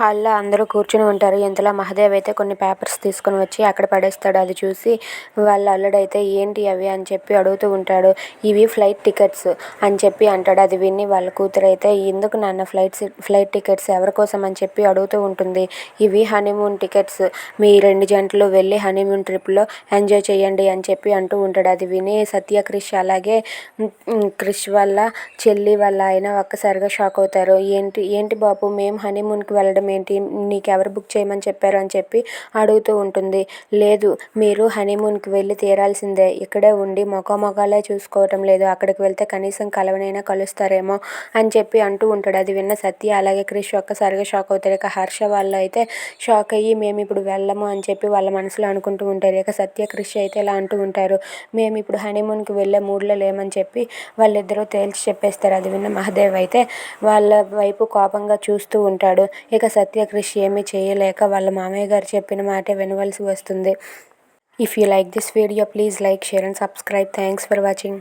హాల్లో అందరూ కూర్చుని ఉంటారు. ఇంతలో మహదేవ్ అయితే కొన్ని పేపర్స్ తీసుకొని వచ్చి అక్కడ పడేస్తాడు. అది చూసి వాళ్ళ అల్లుడైతే ఏంటి అవి అని చెప్పి అడుగుతూ ఉంటాడు. ఇవి ఫ్లైట్ టికెట్స్ అని చెప్పి అంటాడు. అది విని వాళ్ళ కూతురైతే ఎందుకు నాన్న ఫ్లైట్ టికెట్స్ ఎవరి కోసం అని చెప్పి అడుగుతూ ఉంటుంది. ఇవి హనీమూన్ టికెట్స్, మీ 2 జంటలు వెళ్ళి హనీమూన్ ట్రిప్లో ఎంజాయ్ చేయండి అని చెప్పి అంటూ ఉంటాడు. అది విని సత్య, క్రిష్ అలాగే క్రిష్ వాళ్ళ చెల్లి వాళ్ళ ఆయన ఒక్కసారిగా షాక్ అవుతారు. ఏంటి ఏంటి బాబు, మేము హనీమూన్కి వెళ్ళడం ఏంటి, నీకెవరు బుక్ చేయమని చెప్పారు అని చెప్పి అడుగుతూ ఉంటుంది. లేదు, మీరు హనీమూన్కి వెళ్ళి తీరాల్సిందే, ఇక్కడే ఉండి మొఖాలే చూసుకోవటం లేదు, అక్కడికి వెళ్తే కనీసం కలవనైనా కలుస్తారేమో అని చెప్పి అంటూ ఉంటాడు. అది విన్న సత్య అలాగే క్రిష్ ఒక్కసారిగా షాక్ అవుతారు. ఇక హర్ష వాళ్ళు అయితే షాక్ అయ్యి మేము ఇప్పుడు వెళ్ళము అని చెప్పి వాళ్ళ మనసులో అనుకుంటూ ఉంటారు. ఇక సత్య, క్రిష్ అయితే ఇలా అంటూ ఉంటారు, మేము ఇప్పుడు హనీమూన్కి వెళ్ళే మూడ్లో లేమని చెప్పి వాళ్ళిద్దరూ తేల్చి చెప్పేస్తారు. అది విన్న మహదేవ్ అయితే వాళ్ళ వైపు కోపంగా చూస్తూ ఉంటాడు. ఇక సత్య, క్రిష్ ఏమీ చేయలేక వాళ్ళ మామయ్య గారు చెప్పిన మాటే వినవలసి వస్తుంది. If you like this video please like, share and subscribe. Thanks for watching.